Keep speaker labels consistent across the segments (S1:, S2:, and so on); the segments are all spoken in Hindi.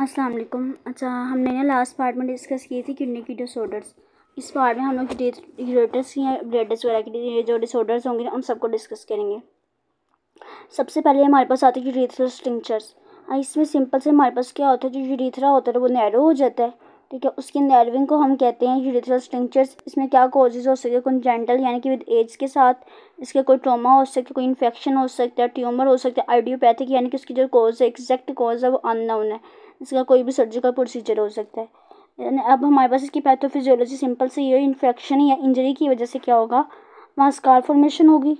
S1: अस्सलाम वालेकुम। अच्छा, हमने ना लास्ट पार्ट में डिस्कस की थी किडनी की डिसऑर्डर्स। इस पार्ट में हम लोग यूरेटस या ब्लडर्स वगैरह की जो डिसऑर्डर्स होंगे ना उन सबको डिस्कस करेंगे। सबसे पहले हमारे पास आते हैं यूरेथ्रल स्टिंक्चर्स। इसमें सिंपल से हमारे पास क्या होता है, जो यूरेथ्रा होता है वो नैरो हो जाता है, ठीक है। उसकी नैरोइंग को हम कहते हैं यूरेथ्रल स्टिंक्चर्स। इसमें क्या कॉजेज हो सकते हैं, कंजेंटल यानी कि विद एज के साथ इसका कोई ट्रॉमा हो सकता है, कोई इन्फेक्शन हो सकता है, ट्यूमर हो सकता है, आइडियोपैथिक यानी कि उसकी जो कॉज है, एग्जैक्ट कॉज है वो अननोन है, इसका कोई भी सर्जिकल प्रोसीजर हो सकता है। अब हमारे पास इसकी पैथोफिजियोलॉजी सिंपल से ये इन्फेक्शन या इंजरी की वजह से क्या होगा, वहाँ स्कार फॉर्मेशन होगी।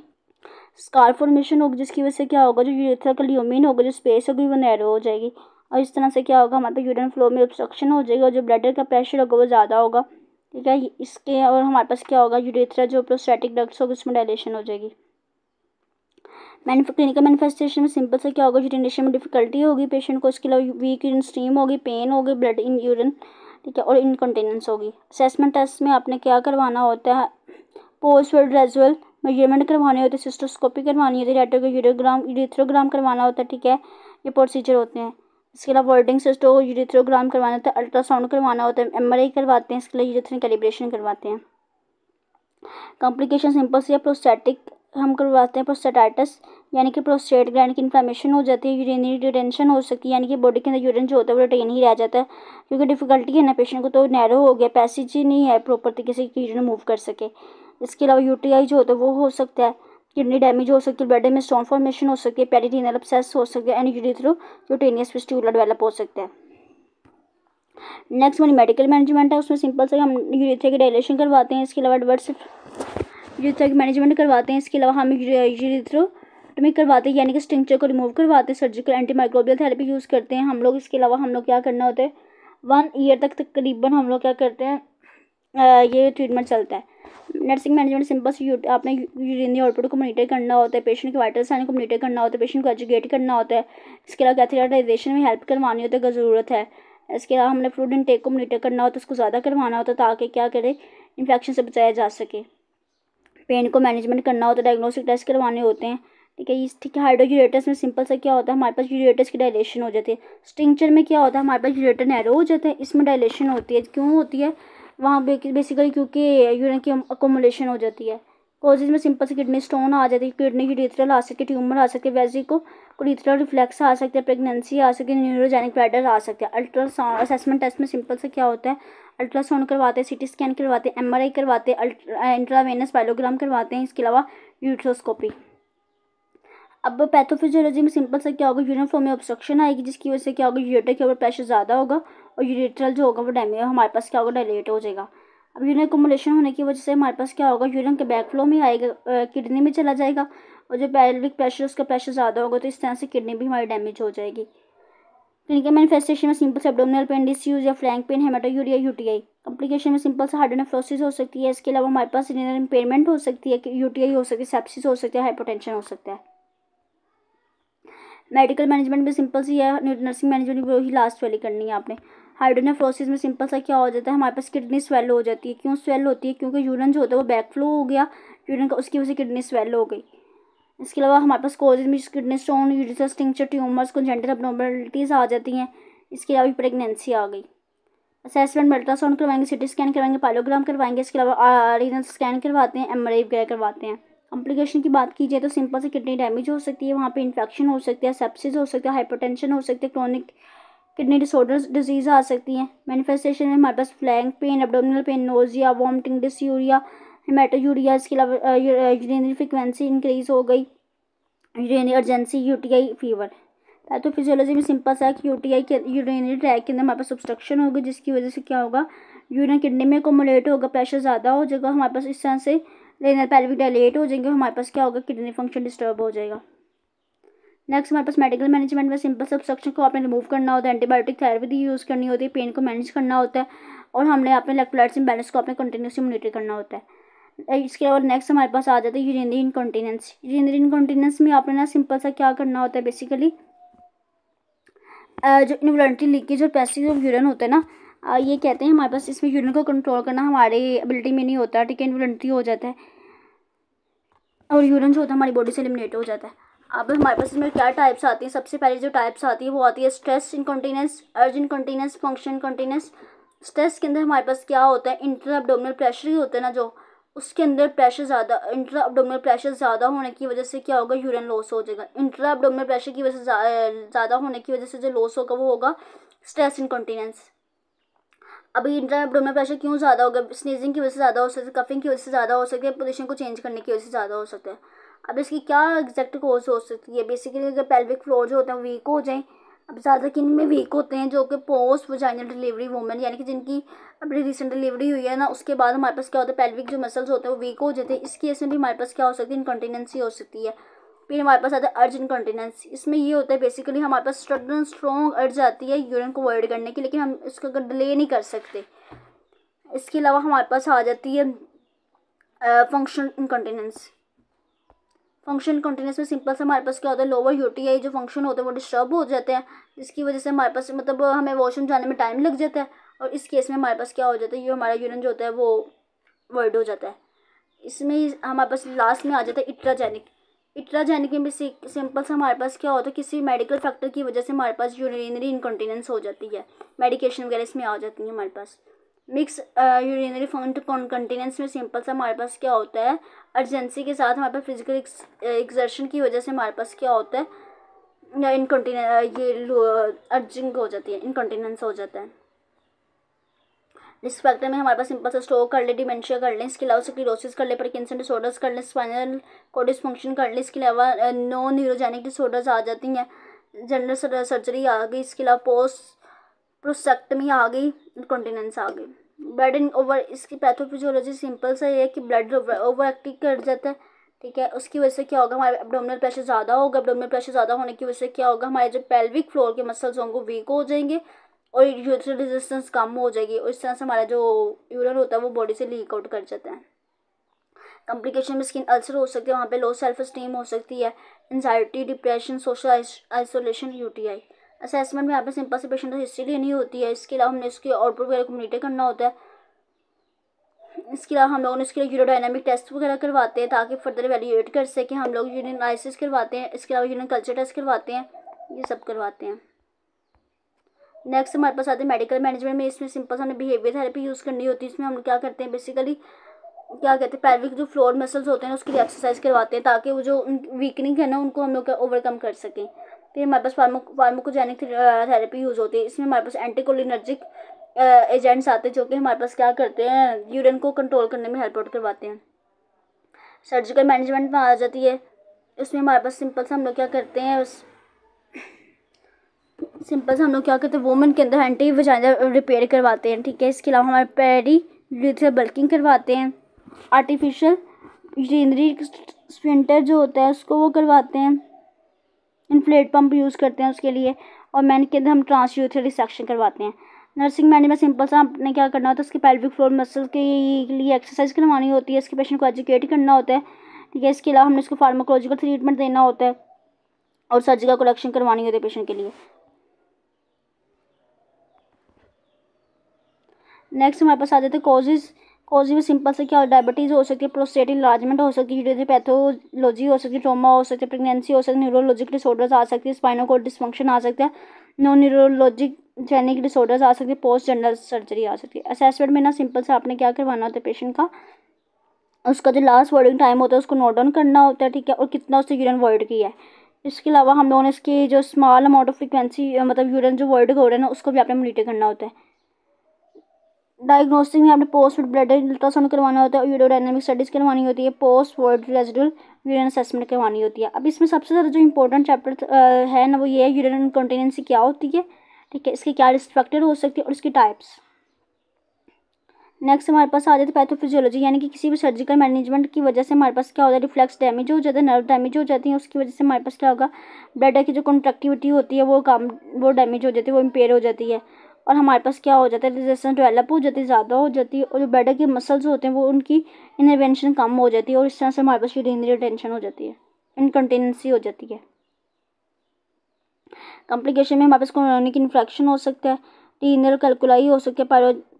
S1: स्कार फॉर्मेशन होगी जिसकी वजह से क्या होगा, जो यूरेथ्रा का ल्यूमेन होगा, जो स्पेस होगी वो नैरो हो जाएगी और इस तरह से क्या होगा, हमारे पे यूरिन फ्लो में ऑब्स्ट्रक्शन हो जाएगी और जो ब्लडर का प्रेशर होगा वो ज़्यादा होगा, ठीक है। इसके और हमारे पास क्या होगा, यूरेथ्रा जो प्रोस्टैटिक डक्ट्स होगी उसमें डायलेशन हो जाएगी। क्लिनिकल मैनिफेस्टेशन में सिंपल से क्या होगा, यूरिनेशन में डिफिकल्टी होगी पेशेंट को, इसके अलावा वीक यूरिन स्ट्रीम होगी, पेन होगी, ब्लड इन यूरिन, ठीक है, और इनकॉन्टिनेंस होगी। असेसमेंट टेस्ट में आपने क्या करवाना होता है, पोस्ट रेजुअल मेजरमेंट करवाने होते हैं, सिस्टोस्कोपी करवानी होती है, रेटोग्राम यूरेथ्रोग्राम करवाना होता है, ठीक है, ये प्रोसीजर होते हैं। इसके अलावा वर्डिंग सिस्टो यूरेथ्रोग्राम करवाना होता है, अल्ट्रासाउंड करवाना होता है, एमआरआई करवाते हैं, इसके लिए यूरेथ्रल कैलिब्रेशन करवाते हैं। कॉम्प्लिकेशन सिंपल से प्रोस्टैटिक हम करवाते हैं, प्रोस्टेटाइटिस यानी कि प्रोस्टेट ग्लैंड की इन्फ्लेमेशन हो जाती है, यूरिनरी रिटेंशन हो सकती है यानी कि बॉडी के अंदर यूरिन जो होता है वो रिटेन ही रह जाता है, क्योंकि डिफिकल्टी है ना पेशेंट को, तो नैरो हो गया, पैसेज ही नहीं है प्रॉपर तरीके से कि यूरिन मूव कर सके। इसके अलावा यूटीआई जो होता है वो हो सकता है, किडनी डैमेज हो सकती है, ब्लड में स्टोन फॉर्मेशन हो सकती है, पेरिटोनियल अब्सेस हो सकता है एंड यूरेथ्रोक्यूटेनियस फिस्टुला डेवलप हो सकता है। नेक्स्ट हमारी मेडिकल मैनेजमेंट है, उसमें सिंपल से हम यूरेथ्रा की डायलेशन करवाते हैं, इसके अलावा एडवर्स यूरेथ्रा की मैनेजमेंट करवाते हैं, इसके अलावा हम यूरेथ्रोटमी करवाते हैं यानी कि स्टिंक्चर को रिमूव करवाते हैं, सर्जिकल एंटीमाइक्रोबियल थेरेपी यूज़ करते हैं हम लोग। इसके अलावा हम लोग क्या करना होता है, 1 ईयर तक तकरीबन हम लोग क्या करते हैं, ये ट्रीटमेंट चलता है। नर्सिंग मैनेजमेंट सिंपल से आपने यूरिनरी आउटपुट को मॉनिटर करना होता है, पेशेंट के वाइटल साइन को मॉनिटर करना होता है, पेशेंट को एजुकेट करना होता है, इसके अलावा कैथेटराइजेशन में हेल्प करवानी होती है अगर ज़रूरत है। इसके अलावा हमने फ्लूइड इनटेक को मॉनिटर करना होता है, उसको ज़्यादा करवाना होता है ताकि क्या करे, इन्फेक्शन से बचाया जा सके। पेन को मैनेजमेंट करना होता है, डायग्नोस्टिक टेस्ट करवाने होते हैं, ठीक है। ठीक है, हाइड्रोयूरेटस में सिंपल सा क्या होता है, हमारे पास यूरेटस की डायलेशन हो जाती है। स्टिंक्चर में क्या होता है, हमारे पास यूरेटर नैरो हो जाता है, इसमें डायलेशन होती है। क्यों होती है वहाँ बेसिकली, क्योंकि यूरिन की अकोमोलेशन हो जाती है। कॉजेज में सिंपल से किडनी स्टोन आ जाती है, किडनी यूरेथ्रल आ सकती है, ट्यूमर आ सकती है, वेसिकुलर रिफ्लेक्स आ सकते हैं, प्रेगनेंसी आ सकती है, न्यूरोजेनिक ब्लैडर आ सकते हैं। अल्ट्रासाउंड असेसमेंट टेस्ट में सिंपल से क्या होता है, अल्ट्रासाउंड करवाते हैं, सीटी स्कैन करवाते हैं, एमआरआई करवाते हैं, इंट्रावेनस पाइलोग्राम करवाते हैं, इसके अलावा यूट्रोस्कोपी। अब पैथोफिजियोलॉजी में सिंपल से क्या होगा, यूरिन फ्लो में ऑब्स्ट्रक्शन आएगी जिसकी वजह से क्या होगा, यूरेटर के ऊपर प्रेशर ज़्यादा होगा और यूरेट्रल जो होगा वो डैमेज हमारे पास क्या होगा, डायलेट हो जाएगा। अब यूरिन अकोमोलेशन होने की वजह से हमारे पास क्या होगा, यूरिन के बैक फ्लो में आएगा, किडनी में चला जाएगा और जो पेल्विक प्रेशर उसका प्रेशर ज़्यादा होगा तो इस तरह से किडनी भी हमारी डैमेज हो जाएगी। क्लिनिकल मैनिफेस्टेशन में सिंपल से एब्डोमिनल पेन, डिसयूज या फ्लैंक पेन, हेमाटोयूरिया, यूटीआई। कॉम्प्लिकेशन में सिंपल से हाइड्रोनेफ्रोसिस हो सकती है, इसके अलावा हमारे पास रीनल इम्पेयरमेंट हो सकती है, यूटीआई हो सकती है, सेप्सिस हो सकता है, हाइपोटेंशन हो सकता है। मेडिकल मैनेजमेंट में सिंपल सी है, नर्सिंग मैनेजमेंट वो ही लास्ट वाली करनी है आपने। हाइड्रोनेफ्रोसिस में सिंपल सा क्या हो जाता है, हमारे पास किडनी स्वेल हो जाती है। क्यों स्वेल होती है, क्योंकि यूरिन जो होता है वो बैक फ्लो हो गया यूरिन का, उसकी वजह से किडनी स्वेल हो गई। इसके अलावा हमारे पास कॉजेज में kidney stone, urethral stricture, tumours, congenital abnormalities आ जाती हैं। इसके अलावा प्रेगनेंसी आ गई। असेसमेंट में अल्ट्रासाउंड करवाएंगे, सिटी स्कैन करवाएंगे, पाइलोग्राम करवाएंगे, इसके अलावा रीनल स्कैन करवाते हैं, एमआरआई वगैरह करवाते हैं। कॉम्प्लिकेशन की बात की जाए तो सिंपल से किडनी डैमेज हो सकती है, वहाँ पे इन्फेक्शन हो सकती है, सेप्सिस हो सकता है, हाइपरटेंशन हो सकती है, क्रोनिक किडनी डिसऑर्डर्स डिजीज़ आ सकती हैं। मैनिफेस्टेशन में हमारे पास flank pain, abdominal pain, nausea, vomiting, dysuria, haematuria, इसके अलावा यूरिनरी फ्रिक्वेंसी इंक्रीज हो गई, urinary urgency, UTI, fever. Pathophysiology में सिंपल सा है कि यूटीआई के यूरिनरी ट्रैक के अंदर हमारे पास ऑब्स्ट्रक्शन होगी जिसकी वजह से क्या होगा, यूरिन किडनी में अकोमोलेट होगा, प्रेशर ज़्यादा हो जाएगा, हमारे पास इस तरह से रेनल पेल्विक डायलेट हो जाएंगे, हमारे पास क्या होगा, किडनी फंक्शन डिस्टर्ब हो जाएगा। नेक्स्ट हमारे पास मेडिकल मैनेजमेंट में सिंपल से ऑब्स्ट्रक्शन को आपने रिमूव करना होता है, एंटीबायोटिक थेरेपी यूज़ करनी होती है, पेन को मैनेज करना होता है और हमने अपने इलेक्ट्रोलाइट्स इम्बैलेंस को अपने कंटिन्यूसली मॉनिटर करना होता है। इसके अलावा नेक्स्ट हमारे पास आ जाता है यूरिनरी इनकॉन्टिनेंस। यूरिनरी इनकॉन्टिनेंस में आपने ना सिंपल सा क्या करना होता है, बेसिकली जो इनवॉलंटरी लीकेज और पैसेज ऑफ यूरिन होता है ना, ये कहते हैं हमारे पास इसमें यूरिन को कंट्रोल करना हमारी एबिलिटी में नहीं होता, ठीक है, इनवॉलंटरी हो जाता है और यूरिन जो होता है हमारी बॉडी से एलिमिनेट हो जाता है। अब हमारे पास इसमें क्या टाइप्स आती हैं। सबसे पहले जो टाइप्स आती है वो आती है स्ट्रेस इनकॉन्टिनेंस, अर्ज इनकॉन्टिनेंस, फंक्शन इनकॉन्टिनेंस। स्ट्रेस के अंदर हमारे पास क्या होता है, इंट्रा एब्डोमिनल प्रेशर ही होता है ना, जो उसके अंदर प्रेशर ज़्यादा, इंट्रा एब्डोमिनल प्रेशर ज़्यादा होने की वजह से क्या होगा, यूरिन लॉस हो जाएगा। इंट्रा एब्डोमिनल प्रेशर की वजह से ज़्यादा होने की वजह से जो लॉस होगा वो होगा स्ट्रेस इनकॉन्टिनेंस। अभी इंट्रा एब्डोमिनल प्रेशर क्यों ज़्यादा होगा, स्नीजिंग की वजह से ज़्यादा हो सकता है, कफिंग की वजह से ज़्यादा हो सकता है, पोजीशन को चेंज करने की वजह से ज़्यादा हो सकता है। अब इसकी क्या एग्जैक्ट कॉज हो सकती है, बेसिकली अगर पेल्विक फ्लोर जो होते हैं वीक हो जाएं। अब ज़्यादा किन में वीक होते हैं, जो कि पोस्ट वजाइनल डिलीवरी वुमेन, यानी कि जिनकी अपनी रिसेंट डिलीवरी हुई है ना, उसके बाद हमारे पास क्या होता है, पेल्विक जो मसल्स होते हैं वो वीक हो जाते हैं। इस केस में भी हमारे पास क्या हो सकती है, इनकॉन्टिनेंसी हो सकती है। फिर हमारे पास आता है अर्ज इनकॉन्टिनेंस। इसमें ये होता है बेसिकली हमारे पास सडन स्ट्रॉन्ग अर्ज आती है यूरिन को अवॉइड करने की, लेकिन हम इसको अगर डिले नहीं कर सकते। इसके अलावा हमारे पास आ जाती है फंक्शनल इनकॉन्टिनेंस। फंक्शन इनकॉन्टिनेंस में सिंपल से हमारे पास क्या होता है, लोअर यूटीआई जो फंक्शन होते हैं वो डिस्टर्ब हो जाते हैं, जिसकी वजह से हमारे पास मतलब हमें वॉशरूम जाने में टाइम लग जाता है। और इस केस में हमारे पास क्या हो जाता है, ये हमारा यूरिन जो होता है वो वर्ड हो जाता है। इसमें हमारे पास लास्ट में आ जाता है इट्राजेनिक। इट्राजेनिक में भी सिंपल से हमारे पास क्या होता है, किसी मेडिकल फैक्टर की वजह से हमारे पास यूरिनरी इनकॉन्टिनेंस हो जाती है, मेडिकेशन वगैरह इसमें आ जाती है हमारे पास। मिक्स यूरिनरी कॉन्टिनेंस में सिंपल सा हमारे पास क्या होता है, अर्जेंसी के साथ हमारे पास फिजिकल एक्सर्शन की वजह से हमारे पास क्या होता है, इनकॉन्टिनेंस, ये अर्जिंग हो जाती है, इनकॉन्टिनेंस हो जाता है। रिस्क फैक्टर में हमारे पास सिंपल सा स्ट्रोक कर ले, डिमेंशिया कर लें, इसके अलावा स्क्लेरोसिस कर ले, पार्किंसन डिसऑर्डर्स कर लें, स्पाइनल कॉर्ड डिसफंक्शन कर लें, इसके अलावा नॉन न्यूरोजेनिक डिसऑर्डर्स आ जाती हैं, जनरल सर्जरी आ गई, इसके अलावा पोस्ट प्रोस्टेक्टमी आ गई, इनकॉन्टिनेंस आ गई। ब्लड इन ओवर, इसकी पैथोफिजियोलॉजी सिंपल सा ये है कि ब्लड ओवर एक्टिव कर जाता है, ठीक है। उसकी वजह से क्या होगा, हमारे एब्डोमिनल प्रेशर ज़्यादा होगा। एब्डोमिनल प्रेशर ज़्यादा होने की वजह से क्या होगा, हमारे जो पेल्विक फ्लोर के मसल्स होंगे वो वीक हो जाएंगे और यूरिनरी रेजिस्टेंस कम हो जाएगी, और इस तरह से हमारा जो यूरिन होता है वो बॉडी से लीक आउट कर जाता है। कॉम्प्लिकेशन में स्किन अल्सर हो सकती है, वहाँ पे लो सेल्फ स्टीम हो सकती है, anxiety, depression, social isolation, UTI. Assessment में यहाँ पे सिंपल से पेशेंट की हिस्ट्री लेनी होती है। इसके अलावा हमने इसके आउटपुट वगैरह को मॉनिटर करना होता है। इसके अलावा हम लोगों ने इसके लिए यूरोडायनामिक टेस्ट वगैरह करवाते हैं ताकि फर्दर एवेल्यूएट कर सकें। हम लोग यूरिन एनालिसिस करवाते हैं, इसके अलावा यूरिन कल्चर टेस्ट करवाते हैं, ये सब करवाते हैं। नेक्स्ट हमारे पास आते हैं मेडिकल मैनेजमेंट में। इसमें सिंपल से हमें बिहेवियर थेरेपी यूज़ करनी होती है। इसमें हम क्या करते हैं, बेसिकली क्या कहते हैं, पेल्विक जो फ्लोर मसल्स होते हैं उसके लिए एक्सरसाइज करवाते हैं ताकि वो जो वीकनिंग है ना उनको हम लोग ओवरकम कर सकें। फिर हमारे पास फार्माकोजेनिक थेरेपी यूज़ होती है। इसमें हमारे पास एंटीकोलिनर्जिक एजेंट्स आते हैं जो कि हमारे पास क्या करते हैं, यूरिन को कंट्रोल करने में हेल्प आउट करवाते हैं। सर्जिकल मैनेजमेंट में आ जाती है। उसमें हमारे पास सिंपल से हम लोग क्या करते हैं, वुमेन के अंदर एंटी वजाइनल रिपेयर करवाते हैं, ठीक है। इसके अलावा हमारे पेरी यूरेथ्रल बल्किंग करवाते हैं, आर्टिफिशियल यूरिनरी स्फिंक्टर जो होता है उसको वो करवाते हैं, इन्फ्लेट पंप यूज़ करते हैं उसके लिए, और मैन के अंदर हम ट्रांस यूरेथ्रल रिसेक्शन करवाते हैं। नर्सिंग मैनेज में सिंपल सा आपने क्या करना होता है, उसके पेल्विक फ्लोर मसल के लिए एक्सरसाइज करवानी होती है, इसके पेशेंट को एजुकेट करना होता है, ठीक है। इसके अलावा हमने उसको फार्माकोलॉजिकल ट्रीटमेंट देना होता है और सर्जिकल करेक्शन करवानी होती है पेशेंट के लिए। नेक्स्ट हमारे पास आ जाते हैं कॉजेज में सिंपल से क्या हो, डायबिटीज़ हो सकती है, प्रोस्टेट इनलार्जमेंट हो सकती है, यूरिनरी पैथोलॉजी हो सकती है, ट्रॉमा हो सकती है, प्रेगनेंसी हो सकती है, न्यूरोलॉजिक डिसऑर्डर्स आ सकती है, स्पाइनल कॉर्ड डिसफंक्शन आ सकता है, नॉन न्यूरोलॉजिक जेनिक डिसऑर्डर्स आ सकती है, पोस्ट जनरल सर्जरी आ सकती है। असेसमेंट में ना सिंपल से आपने क्या करवाना होता है, पेशेंट का उसका जो लास्ट वर्डिंग टाइम होता है उसको नोट डाउन करना होता है, ठीक है, और कितना उसने यूरिन वर्ड किया है। इसके अलावा हम लोगों ने इसकी जो स्मॉल अमाउंट ऑफ फ्रिक्वेंसी मतलब यूरिन जो वर्ड हो रहा है ना उसको भी आपने मॉनिटर करना होता है। डायग्नोस्टिक में आपने पोस्ट ब्लड अल्ट्रासाउंड करवाना होता है, यूरोडायनामिक स्टडीज़ करवानी होती है, post word residual urine assessment करवानी होती है। अब इसमें सबसे ज़्यादा जो इंपॉर्टेंट चैप्टर है ना वो ये है, यूरिन इनकॉन्टिनेंसी क्या होती है, ठीक है, इसके क्या रिस्क फैक्टर हो सकती है और इसकी टाइप्स। नेक्स्ट हमारे पास आ जाती है पैथोफिजियोलॉजी, यानी कि किसी भी सर्जिकल मैनेजमेंट की वजह से हमारे पास क्या होता है, रिफ्लेक्स डैमेज हो जाता है, नर्व डैमेज हो जाती है, उसकी वजह से हमारे पास क्या होगा, ब्लड की जो कंट्रक्टिविटी होती है वो डैमेज हो जाती है, वो इम्पेयर हो जाती है, और हमारे पास क्या हो जाता है, रेजिस्टेंस डेवलप हो जाती है, ज़्यादा हो जाती है, और जो ब्लड के मसल्स होते हैं वो उनकी इनरवेंशन कम हो जाती है, और इस तरह से हमारे पास यूरिनरी रिटेंशन हो जाती है, इनकंटिनेंसी हो जाती है। कॉम्प्लिकेशन में हमारे पास क्रोनिक इन्फेक्शन हो सकता है, रीनल कैल्कुलाई हो सकती है,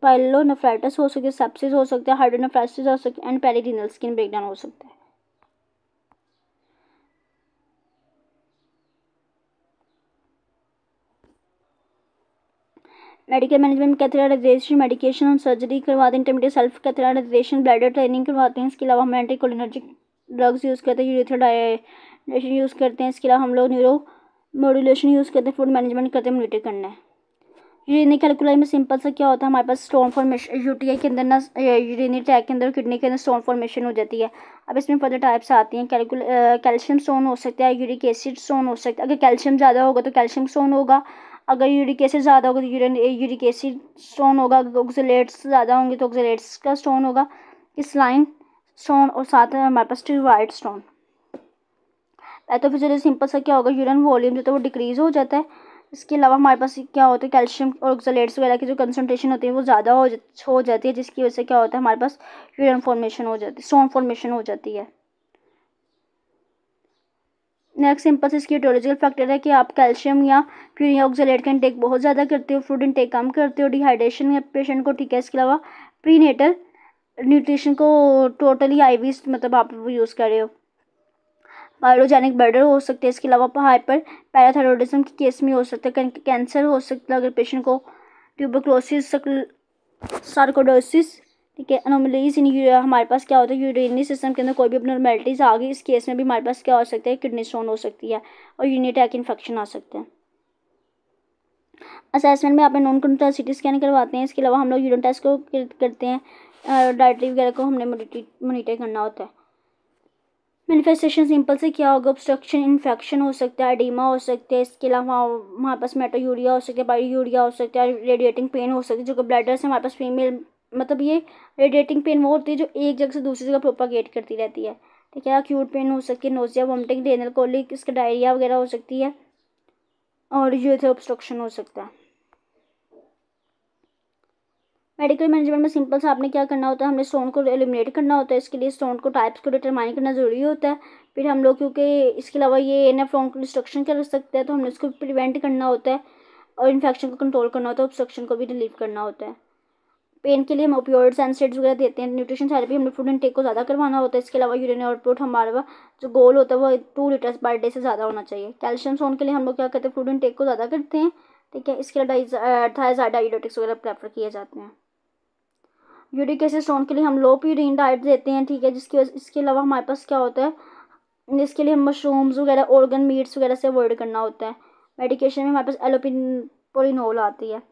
S1: पाइलोनेफ्राइटिस हो सकती है, सेप्सिस हो सकता है, हाइड्रोनेफ्राइटिस हो सकती है, एंड पेरिरीनल स्किन ब्रेकडाउन हो सकता है। मेडिकल मैनेजमेंट में कैथेटराइजेशन, मेडिकेशन और सर्जरी करवाते हैं। Intermediate self catheterisation, bladder training करवाते हैं। इसके अलावा हम एंटीकोलिनर्जिक ड्रग्स यूज़ करते हैं, यूरेथ्रा डायलेशन यूज़ करते हैं। इसके अलावा हम लोग न्यूरो मॉड्यूलेशन यूज़ करते हैं, फूड मैनेजमेंट करते हैं, मॉनिटर करना है। यूरिनरी कैलकुलाई में सिंपल सा क्या होता है, हमारे पास स्टोन फॉर्मेशन, यूटीआई के अंदर ना यूरिनरी ट्रैक के अंदर किडनी के अंदर स्टोन फॉर्मेशन हो जाती है। अब इसमें फर्दर टाइप्स आती हैं। कैल्शियम स्टोन हो सकता है, यूरिक एसिड स्टोन हो सकता है। अगर कैल्शियम ज़्यादा होगा तो कैल्शियम स्टोन होगा, अगर यूरिक एसिड ज़्यादा होगा तो यूरिक एसिड स्टोन होगा, अगर ऑक्सलेट्स ज़्यादा होंगे तो ऑक्सलेट्स का स्टोन होगा, स्लाइन स्टोन, और साथ में हमारे पास स्टीरॉयड स्टोन। पैथोफिजियोलॉजी सिंपल सा क्या होगा, यूरिन वॉल्यूम जो है वो डिक्रीज़ हो जाता है। इसके अलावा हमारे पास क्या होता है, कैल्शियम और ऑक्सलेट्स वगैरह की जो कंसनट्रेशन होती है वो ज़्यादा हो जाती है, जिसकी वजह से क्या होता है, हमारे पास यूरिन फॉर्मेशन हो जाती है, स्टोन फॉर्मेशन हो जाती है। नेक्स्ट सिंपल से इसकी ईटियोलॉजिकल फैक्टर है कि आप कैल्शियम या फिर या ऑक्सलेट का इंटेक बहुत ज़्यादा करते हो, फूड इंटेक कम करते हो, डिहाइड्रेशन है पेशेंट को, ठीक है। इसके अलावा प्रीनेटल न्यूट्रिशन को टोटली आईवी मतलब आप वो यूज़ कर रहे हो। पायरोजेनिक बर्डर हो सकते हैं। इसके अलावा हाइपर पैराथायरॉयडिज्म के केस में हो सकता है, कैंसर हो सकता है अगर पेशेंट को, ट्यूबरक्लोसिस, सार्कोइडोसिस, ठीक है। एनोमलीज इन हमारे पास क्या होता है, यूरिनरी सिस्टम के अंदर कोई भी abnormalities आ गई, इस केस में भी हमारे पास क्या हो सकता है, किडनी स्टोन हो सकती है और यूरिनरी ट्रैक इन्फेक्शन आ सकते हैं। असेसमेंट में आप नॉन कंट्रोल सिटी स्कैन करवाते हैं। इसके अलावा हम लोग यूरिन टेस्ट को करते हैं, डायट्री वगैरह को हमने मोनिटर करना होता है। मैनिफेस्टेशन सिंपल से क्या होगा, ऑब्स्ट्रक्शन, इन्फेक्शन हो सकता है, एडिमा हो सकता है। इसके अलावा हमारे पास मेटायूरिया हो सकता है, पाययूरिया हो सकता है, रेडिएटिंग पेन हो सकती है, जो कि ब्लैडर से हमारे पास फीमेल मतलब ये रेडिएटिंग पेन वो होती है जो एक जगह से दूसरी जगह प्रोपागेट करती रहती है, ठीक है। एक्यूट पेन हो सकती है, नोजिया, वोमिटिंग, रेनल कोलिक, इसका डायरिया वगैरह हो सकती है, और यूरेथ्रा ऑब्स्ट्रक्शन हो सकता है। मेडिकल मैनेजमेंट में सिंपल से आपने क्या करना होता है, हमने स्टोन को एलिमिनेट करना होता है। इसके लिए स्टोन को टाइप्स को डिटरमाइन करना ज़रूरी होता है। फिर हम लोग क्योंकि इसके अलावा ये नेफ्रॉन को डिस्ट्रक्शन कर सकते हैं तो हमने इसको प्रिवेंट करना होता है, और इन्फेक्शन को कंट्रोल करना होता है, ऑब्स्ट्रक्शन को भी रिलीव करना होता है। पेन के लिए हम ओपियोइड्स एंस्टेड्स वगैरह देते हैं। न्यूट्रिशन थेरेपी हमने फूड इनटेक को ज़्यादा करवाना होता है। इसके अलावा यूरिन आउटपुट हमारा जो गोल होता है वो 2 लीटर्स पर डे से ज़्यादा होना चाहिए। कैल्शियम स्टोन के लिए हम लोग क्या करते हैं, फूड इनटेक को ज़्यादा करते हैं, ठीक है। इसके अलावा थायराइड डाइरेटिक्स वगैरह प्रेफर किए जाते हैं। यूरिक एसिड स्टोन के लिए हम लो प्यूरिन डाइट देते हैं, ठीक है। इसके अलावा हमारे पास क्या होता है, इसके लिए हम मशरूम्स वगैरह, ऑर्गन मीट्स वगैरह से अवॉइड करना होता है। मेडिकेशन में हमारे पास एलोपिनोल आती है।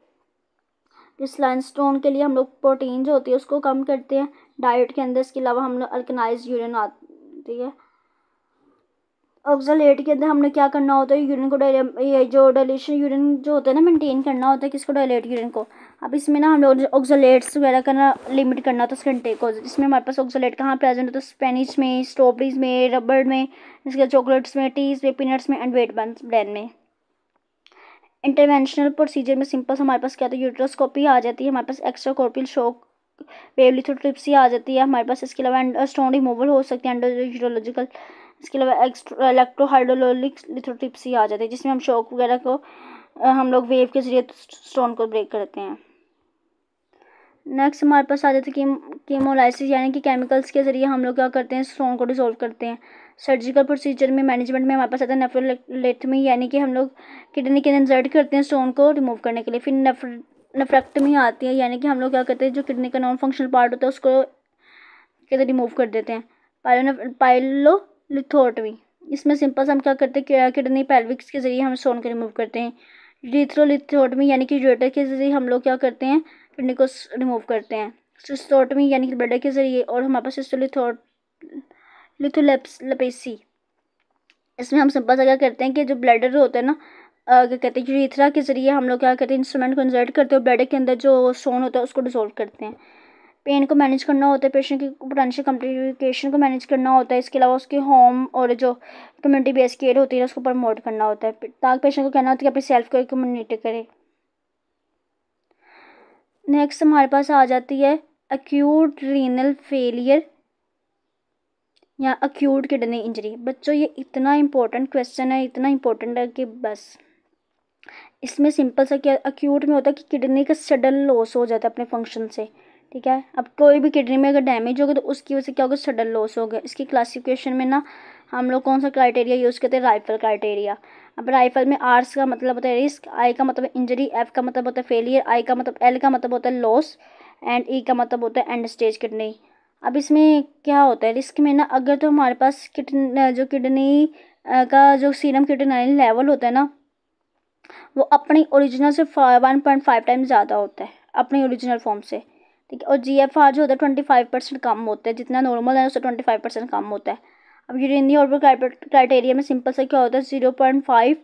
S1: स्लाइन स्टोन के लिए हम लोग प्रोटीन जो होती है उसको कम करते हैं डाइट के अंदर। इसके अलावा हम लोग अल्कनाइज यूरिन आती है। ऑक्सलेट के अंदर हमने क्या करना होता है, यूरिन को ये जो डायलेशन यूरिन जो होता है ना मेंटेन करना होता है, किसको, डायलेट यूरिन को। अब इसमें ना हम लोग ऑक्सलेट्स वगैरह का ना लिमिट करना होता है उसका इंटेक को, जिसमें हमारे पास ऑक्सलेट कहाँ प्रेजेंट होता है, स्पेनिश में, स्ट्रॉबेरीज में, रबड़ में, इसके चॉकलेट्स में, टीज में, पीनट्स में एंड वेट ब्रेड में। इंटरवेंशनल प्रोसीजर में सिंपल हमारे पास क्या होता है, यूट्रोस्कोपी आ जाती है, हमारे पास एक्स्ट्रा कॉर्पियल शॉक वेव लिथोट्रिप्सी आ जाती है हमारे पास। इसके अलावा स्टोन रिमूवल हो सकती है, एंडोयूरोलॉजिकल। इसके अलावा इलेक्ट्रोहाइड्रोलिक लिथोट्रिप्सी आ जाती है, जिसमें हम शॉक वगैरह को हम लोग वेव के जरिए स्टोन को ब्रेक करते हैं। नेक्स्ट हमारे पास आ जाती है कीमोलाइसिस, यानी कि केमिकल्स के जरिए हम लोग क्या करते हैं, स्टोन को डिसॉल्व करते हैं। सर्जिकल प्रोसीजर में मैनेजमेंट में हमारे पास आता है नेफ्रोलेक्टमी, यानी कि हम लोग किडनी के इंसर्ट करते हैं स्टोन को रिमूव करने के लिए। फिर नेफ्रेक्टमी आती है, यानी कि हम लोग क्या करते हैं, जो किडनी का नॉन फंक्शनल पार्ट होता है उसको कहते रिमूव कर देते हैं। पाइलोलिथोटमी, इसमें सिंपल से हम क्या करते हैं, किडनी पेल्विक्स के जरिए हम स्टोन को रिमूव करते हैं। यूरेथ्रोलिथोटमी, यानी कि यूरेटर के जरिए हम लोग क्या करते हैं, किडनी को रिमूव करते हैं। सिस्टोटमी, यानी कि ब्लडर के जरिए, और हमारे पास लिथोलेप्सी, इसमें हम सिंपल सा क्या करते हैं कि जो ब्लडर होता है ना, क्या कहते हैं, यूरेथ्रा के जरिए हम लोग क्या करते हैं, इंस्ट्रूमेंट को इंसर्ट करते हैं, ब्लडर के अंदर जो स्टोन होता है उसको डिसॉल्व करते हैं। पेन को मैनेज करना होता है, पेशेंट की पोटेंशियल कॉम्प्लिकेशन को मैनेज करना होता है। इसके अलावा उसके होम और जो कम्युनिटी बेस्ड केयर होती है उसको प्रमोट करना होता है, ताकि पेशेंट को कहना होता है कि अपनी सेल्फ केयर को मॉनिटर करे। नेक्स्ट हमारे पास आ जाती है एक्यूट रीनल फेलियर या एक्यूट किडनी इंजरी। बच्चों ये इतना इंपॉर्टेंट क्वेश्चन है, इतना इंपॉर्टेंट है कि बस इसमें सिंपल सा क्या, एक्यूट में होता है कि किडनी का सडन लॉस हो जाता है अपने फंक्शन से, ठीक है। अब कोई भी किडनी में अगर डैमेज होगा तो उसकी वजह से क्या होगा, सडन लॉस हो गया। इसकी क्लासिफिकेशन में ना हम लोग कौन सा क्राइटेरिया यूज़ करते हैं, राइफल क्राइटेरिया। यहाँ पर राइफल में आर्स का मतलब होता है रिस्क, आई का मतलब इंजरी, एफ का मतलब होता है फेलियर, आई का मतलब एल का मतलब होता है लॉस एंड ई का मतलब होता है एंड स्टेज किडनी। अब इसमें क्या होता है रिस्क में ना, अगर तो हमारे पास किडनी का जो सीरम क्रिएटिनिन लेवल होता है ना वो अपनी ओरिजिनल से 1.5 टाइम ज़्यादा होता है अपनी ओरिजिनल फॉर्म से, ठीक है। और GFR जो होता है 25% कम होता है, जितना नॉर्मल है उससे 25% कम होता है। अब यूरिनरी आउटपुट क्राइटेरिया में सिंपल सा क्या होता है 0.5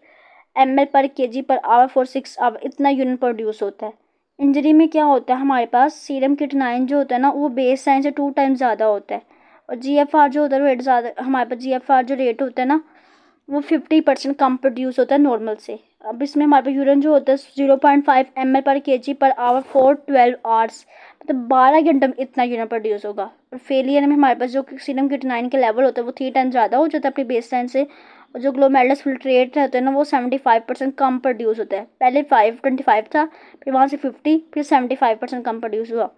S1: ml/kg/h फॉर 6 आवर, इतना यूरिन प्रोड्यूस होता है। इंजरी में क्या होता है हमारे पास सीरम क्रिएटिनिन जो होता है ना वो बेस लाइन से 2 टाइम ज़्यादा होता है। और GFR जो होता है रेट ज़्यादा, हमारे पास GFR जो रेट होता है ना वो 50% कम प्रोड्यूस होता है नॉर्मल से। अब इसमें हमारे पास यूरिन जो होता है 0.5 ml/kg/h फॉर 12 आवर्स, मतलब 12 घंटे में इतना यूरिन प्रोड्यूस होगा। और फेलियर में हमारे पास जो सीरम क्रिएटिनिन का लेवल होता है वो 3 टाइम ज़्यादा हो जाता है अपनी बेस लाइन से। और जो ग्लोमेरुलस फिल्ट्रेट रहता है ना वो 75% कम प्रोड्यूस होता है। पहले 25 था, फिर वहाँ से 50, फिर 75% कम प्रोड्यूस हुआ।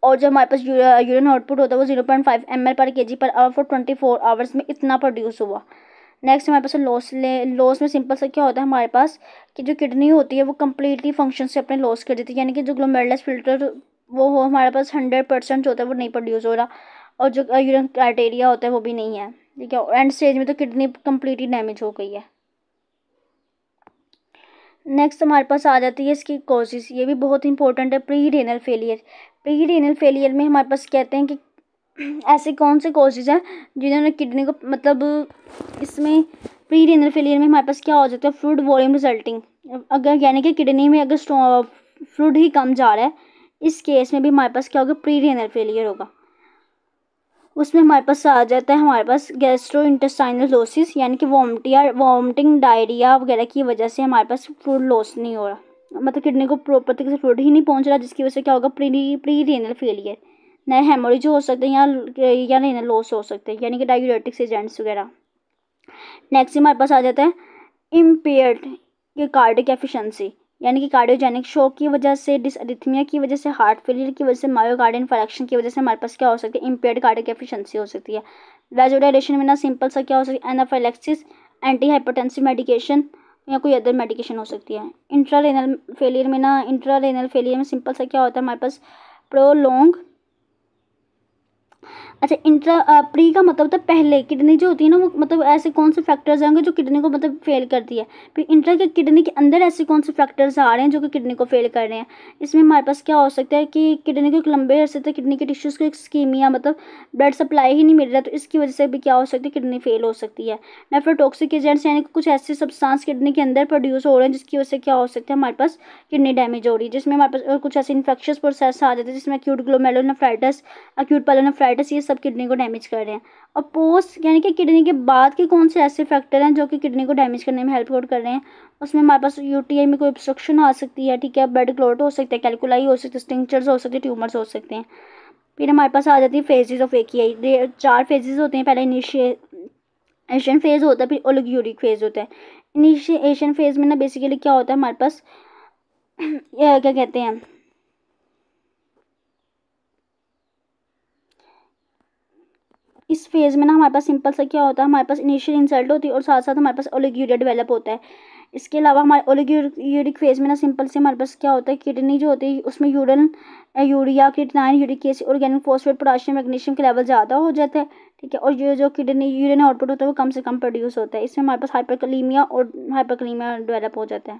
S1: और जो हमारे पास यूरिन आउटपुट होता है वो 0.5 ml/kg/h फॉर 24 आवर्स में इतना प्रोड्यूस हुआ। नेक्स्ट हमारे पास लॉस में सिंपल सा क्या होता है हमारे पास कि जो किडनी होती है वो कम्प्लीटली फंक्शन से अपने लॉस कर देती है, यानी कि जो ग्लोमेरुलस फिल्टर वो हो हमारे पास 100% जो होता है वो नहीं प्रोड्यूस हो रहा, और जो यूरिन क्राइटेरिया होता है वो भी नहीं है, ठीक है। एंड स्टेज में तो किडनी कम्प्लीटली डैमेज हो गई है। नेक्स्ट हमारे पास आ जाती है इसकी कॉजेज़, ये भी बहुत इंपॉर्टेंट है। Pre renal failure, pre renal failure में हमारे पास कहते हैं कि ऐसे कौन से कॉजेज़ हैं जिन्होंने किडनी को मतलब इसमें प्री रेनल फेलियर में हमारे पास क्या हो जाता है फ्लूइड वॉल्यूम रिजल्टिंग, अगर यानी कि किडनी में अगर फ्लूइड ही कम जा रहा है इस केस में भी हमारे पास क्या होगा प्री रेनल फेलियर होगा। उसमें हमारे पास आ जाता है हमारे पास गैस्ट्रोइंटेस्टाइनल यानी कि वॉमिटिंग डायरिया वगैरह की वजह से हमारे पास फ्लूइड लॉस नहीं हो रहा, मतलब किडनी को प्रॉपर तरीके से फ्लूइड ही नहीं पहुंच रहा, जिसकी वजह से क्या होगा प्री रेनल फेलियर। नए हेमोरेज हो सकते हैं या रेनल लॉस हो सकते हैं, यानी कि डायूरेटिक्स एजेंट्स वगैरह। नेक्स्ट हमारे पास आ जाता है इम्पेयर्ड कार्डियक एफिशिएंसी, यानी कि कार्डियोजेनिक शॉक की वजह से, डिसअरिथमिया की वजह से, हार्ट फेलियर की वजह से, मायोकार्डियल इन्फारेक्शन की वजह से हमारे पास क्या हो सकती है इम्पेयर्ड कार्डियक एफिशिएंसी हो सकती है। वैसोडाइलेशन में ना सिंपल सा क्या हो सकती है एनाफाइलैक्सिस, एंटी हाइपरटेंसिव मेडिकेशन या कोई अदर मेडिकेशन हो सकती है। इंट्रारेनल फेलियर में सिंपल सा क्या होता है हमारे पास प्रोलॉन्ग, अच्छा प्री का मतलब होता है पहले, किडनी जो होती है ना वो मतलब ऐसे कौन से फैक्टर्स आएंगे जो किडनी को मतलब फेल करती है। फिर इंट्रा के किडनी के अंदर ऐसे कौन से फैक्टर्स आ रहे हैं जो कि किडनी को फेल कर रहे हैं। इसमें हमारे पास क्या हो सकता है कि किडनी को एक लंबे अरसे तक किडनी के टिश्यूज़ को एक स्कीमिया मतलब ब्लड सप्लाई ही नहीं मिल रहा, तो इसकी वजह से भी क्या हो सकती है किडनी फेल हो सकती है। नेफ्रोटॉक्सिक एजेंट्स यानी कि कुछ ऐसे सब्सटेंस किडनी के अंदर प्रोड्यूस हो रहे हैं जिसकी वजह से क्या हो सकता है हमारे पास किडनी डैमेज हो रही है, जिसमें हमारे पास कुछ ऐसे इन्फेक्शियस प्रोसेस आ जाते हैं जिसमें एक्यूट ग्लोमेरुलोनेफ्राइटिस, एक्यूट पाइलोनेफ्राइटिस, ये सब किडनी को डैमेज कर रहे हैं। और पोस्ट यानी कि किडनी के बाद के कौन से ऐसे फैक्टर हैं जो कि किडनी को डैमेज करने में हेल्प आउट कर रहे हैं, उसमें हमारे पास यूटीआई में कोई ऑब्स्ट्रक्शन आ सकती है, ठीक है, ब्लड क्लॉट हो सकता है, कैलकुलाई हो सकते हैं, स्टिंक्चर्स हो सकते हैं, ट्यूमर्स हो सकते हैं। फिर हमारे पास आ जाती है फेजेस ऑफ AKI, 4 फेजेस होते हैं। पहले इनिशिएशन फेज होता है, फिर ओलिगोयूरिक फेज होता है। इनिशिएशन फेज में ना बेसिकली क्या होता है हमारे पास क्या कहते हैं इस फेज़ में ना हमारे पास सिंपल सा क्या होता है हमारे पास इनिशियल इंसल्ट होती है और साथ साथ हमारे पास ओलिगोयूरिया डेवलप होता है। इसके अलावा हमारे ओलिगोयूरिक फेज़ में ना सिंपल से हमारे पास क्या होता है किडनी जो होती है उसमें urea creatinine uric acid organic phosphate potassium magnesium के लेवल ज़्यादा हो जाता है, ठीक है। और ये जो किडनी यूरिन आउटपुट होता है वो कम से कम प्रोड्यूस होता है। इसमें हमारे पास हाइपरकलीमिया डेवलप हो जाता है।